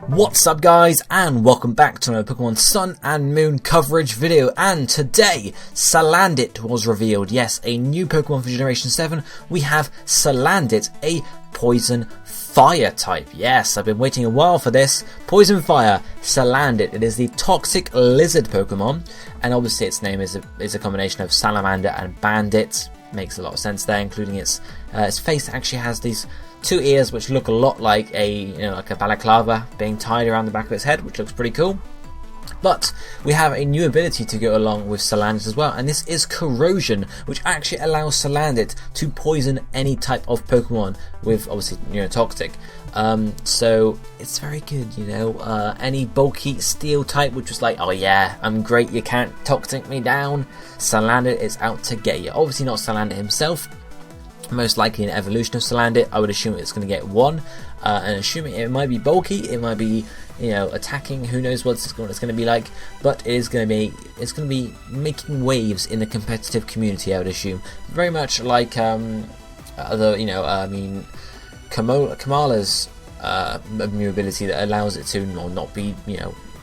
What's up guys, and welcome back to another Pokemon Sun and Moon coverage video. And today, Salandit was revealed. Yes, a new Pokemon for Generation 7. We have Salandit, a Poison Fire type. Yes, I've been waiting a while for this. Poison Fire, Salandit. It is the Toxic Lizard Pokemon, and obviously its name is a combination of Salamander and Bandit. Makes a lot of sense there, including its face actually has these two ears which look a lot like like a balaclava being tied around the back of its head, which looks pretty cool. But we have a new ability to go along with Salandit as well, and this is Corrosion, which actually allows Salandit to poison any type of Pokemon with obviously toxic. So it's very good, any bulky steel type which was like, oh yeah, I'm great, you can't toxic me down, Salandit is out to get you. Obviously not Salandit himself. Most likely an evolution of Salandit. I would assume it's going to get one, and assuming it might be bulky, it might be attacking. Who knows what it's going to be like? But it's going to be making waves in the competitive community. I would assume very much like Kamala's new ability that allows it to not be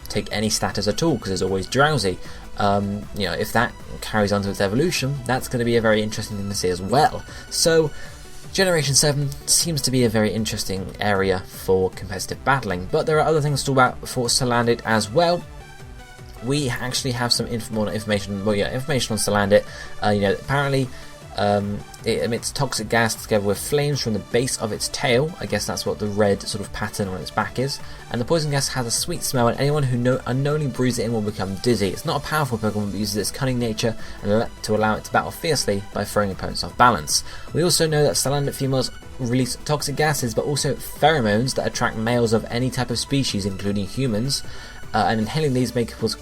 take any status at all because it's always drowsy. If that carries on to its evolution, that's going to be a very interesting thing to see as well. So Generation 7 seems to be a very interesting area for competitive battling, but there are other things to talk about for Salandit as well. We actually have some more information on Salandit. Apparently it emits toxic gas together with flames from the base of its tail. I guess that's what the red sort of pattern on its back is. And the poison gas has a sweet smell, and anyone who unknowingly breathes it in will become dizzy. It's not a powerful Pokemon, but uses its cunning nature to allow it to battle fiercely by throwing opponents off balance. We also know that Salandit females release toxic gases, but also pheromones that attract males of any type of species, including humans. And inhaling these may cause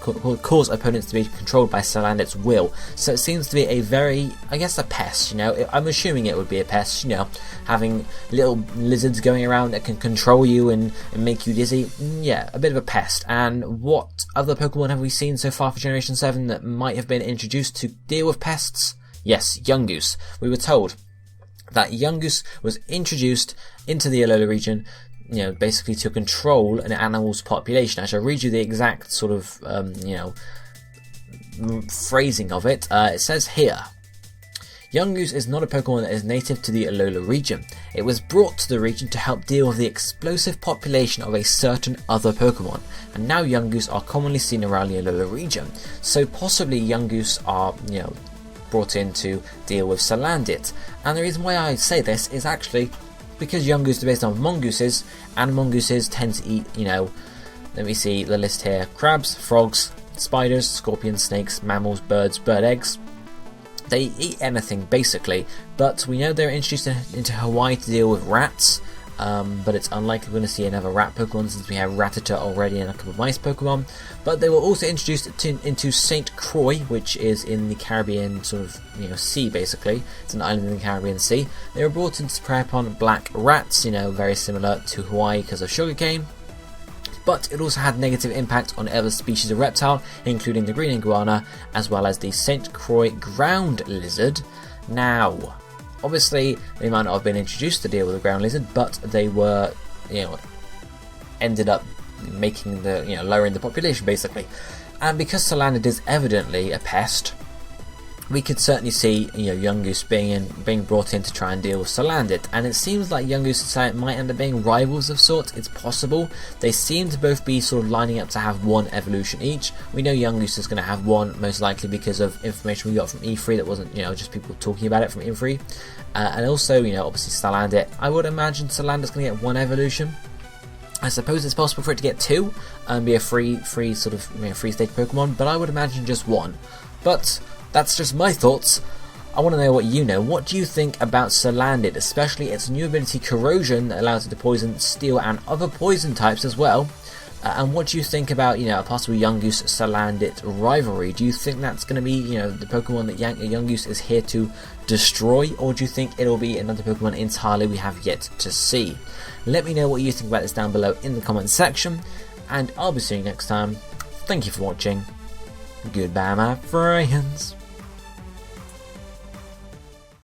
opponents to be controlled by Salandit's will. So it seems to be a very, I guess, a pest. I'm assuming it would be a pest. Having little lizards going around that can control you and make you dizzy. Yeah, a bit of a pest. And what other Pokemon have we seen so far for Generation 7 that might have been introduced to deal with pests? Yes, Yungoos. We were told that Yungoos was introduced into the Alola region, basically to control an animal's population. I shall read you the exact sort of, phrasing of it. It says here, Yungoos is not a Pokemon that is native to the Alola region. It was brought to the region to help deal with the explosive population of a certain other Pokemon, and now Yungoos are commonly seen around the Alola region. So possibly Yungoos are, brought in to deal with Salandit. And the reason why I say this is actually because Yungoos are based on mongooses, and mongooses tend to eat, let me see the list here: crabs, frogs, spiders, scorpions, snakes, mammals, birds, bird eggs. They eat anything basically, but we know they're introduced into Hawaii to deal with rats, but it's unlikely we're going to see another rat Pokemon since we have Rattata already and a couple of mice Pokemon. But they were also introduced into St. Croix, which is in the Caribbean sort of sea basically. It's an island in the Caribbean Sea. They were brought in to prey upon black rats, very similar to Hawaii because of sugarcane. But it also had negative impact on other species of reptile, including the green iguana, as well as the St. Croix ground lizard. Now, obviously, they might not have been introduced to deal with the ground lizard, but they were, ended up making the, lowering the population basically. And because Salandit is evidently a pest, we could certainly see, Yungoos being brought in to try and deal with Salandit. And it seems like Yungoos and Salandit might end up being rivals of sorts. It's possible. They seem to both be sort of lining up to have one evolution each. We know Yungoos is going to have one, most likely because of information we got from E3 that wasn't, just people talking about it from E3. And also, obviously Salandit. I would imagine Salandit's going to get one evolution. I suppose it's possible for it to get two and be a free sort of free stage Pokemon, but I would imagine just one. But that's just my thoughts. I want to know what you know. What do you think about Salandit, especially its new ability Corrosion that allows it to poison steel and other poison types as well? And what do you think about a possible Yungoos Salandit rivalry? Do you think that's going to be the Pokemon that Yungoos is here to destroy, or do you think it'll be another Pokemon entirely we have yet to see? Let me know what you think about this down below in the comments section, and I'll be seeing you next time. Thank you for watching. Goodbye, my friends.